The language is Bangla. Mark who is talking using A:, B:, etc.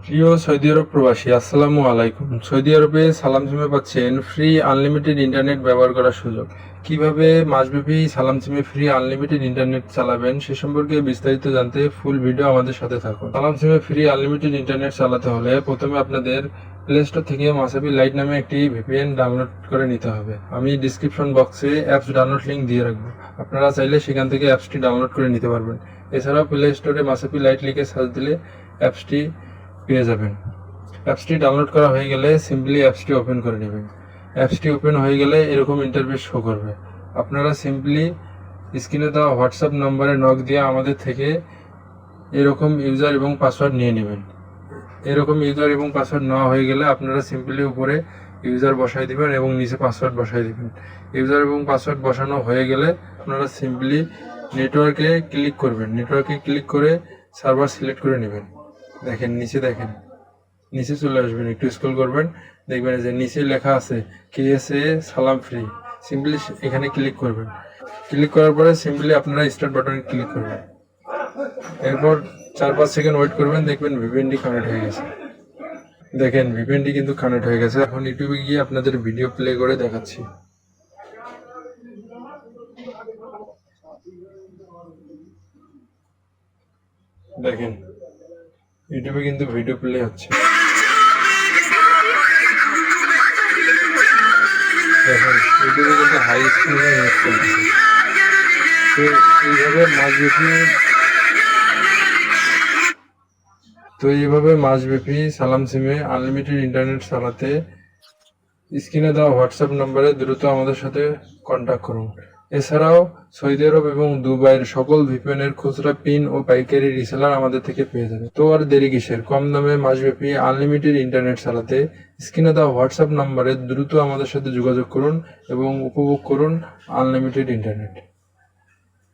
A: প্রিয় সৌদি আরব প্রবাসী, আসসালামু আলাইকুম। সৌদি আরবে সালাম সিমে পাচ্ছেন ফ্রি আনলিমিটেড ইন্টারনেট ব্যবহার করার সুযোগ। কিভাবে মাসব্যাপী সালাম সিমে ফ্রি আনলিমিটেড ইন্টারনেট চালাবেন সে সম্পর্কে বিস্তারিত জানতে ফুল ভিডিও আমাদের সাথে থাকুন। সালাম সিমে ফ্রি আনলিমিটেড ইন্টারনেট চালাতে হলে প্রথমে আপনাদের প্লে স্টোর থেকে মাসাবি লাইট নামে একটি ভিপিএন ডাউনলোড করে নিতে হবে। আমি ডিসক্রিপশন বক্সে অ্যাপস ডাউনলোড লিঙ্ক দিয়ে রাখবো, আপনারা চাইলে সেখান থেকে অ্যাপসটি ডাউনলোড করে নিতে পারবেন। এছাড়াও প্লে স্টোরে মাসাবি লাইট লিখে সার্চ দিলে অ্যাপসটি পেয়ে যাবেন। অ্যাপসটি ডাউনলোড করা হয়ে গেলে সিম্পলি অ্যাপসটি ওপেন করে নেবেন। অ্যাপসটি ওপেন হয়ে গেলে এরকম ইন্টারফেস শো করবে। আপনারা সিম্পলি স্ক্রিনে দেওয়া হোয়াটসঅ্যাপ নম্বরে নক দিয়ে আমাদের থেকে এরকম ইউজার এবং পাসওয়ার্ড নিয়ে নেবেন। এরকম ইউজার এবং পাসওয়ার্ড নেওয়া হয়ে গেলে আপনারা সিম্পলি উপরে ইউজার বসাই দিবেন এবং নিচে পাসওয়ার্ড বসাই দিবেন। ইউজার এবং পাসওয়ার্ড বসানো হয়ে গেলে আপনারা সিম্পলি নেটওয়ার্কে ক্লিক করবেন। নেটওয়ার্কে ক্লিক করে সার্ভার সিলেক্ট করে নেবেন। দেখেন নিচে চলে আসবেন, একটু স্ক্রল করবেন, দেখবেন যে নিচে লেখা আছে কেএসএ সালাম ফ্রি। সিম্পলি এখানে ক্লিক করবেন। ক্লিক করার পরে সিম্পলি আপনারা স্টার্ট বাটনে ক্লিক করবেন। এরপর 4-5 সেকেন্ড ওয়েট করবেন, দেখবেন ভিপিএনটি কানেক্ট হয়ে গেছে। দেখেন ভিপিএনটি কিন্তু কানেক্ট হয়ে গেছে। এখন ইউটিউবে গিয়ে আপনাদের ভিডিও প্লে করে দেখাচ্ছি। দেখেন ইউটিউবে কিন্তু ভিডিও প্লে হচ্ছে। দেখেন ইউটিউবে কিন্তু হাই স্পিডে নেট চলছে। এইভাবে মাসব্যাপী সালাম সিমে আনলিমিটেড ইন্টারনেট চালাতে স্ক্রিনে দেওয়া হোয়াটসঅ্যাপ নম্বরে দ্রুত আমাদের সাথে কন্ট্যাক্ট করুন। এছাড়াও সৌদি আরব এবং দুবাইয়ের সকল ভিপিএন এর খুচরা পিন ও পাইকারি রিসেলার আমাদের থেকে পেয়ে যাবে। তো আর দেরি কিসের, কম দামে মাসব্যাপী আনলিমিটেড ইন্টারনেট চালাতে স্ক্রিনে দেওয়া হোয়াটসঅ্যাপ নম্বরে দ্রুত আমাদের সাথে যোগাযোগ করুন এবং উপভোগ করুন আনলিমিটেড ইন্টারনেট।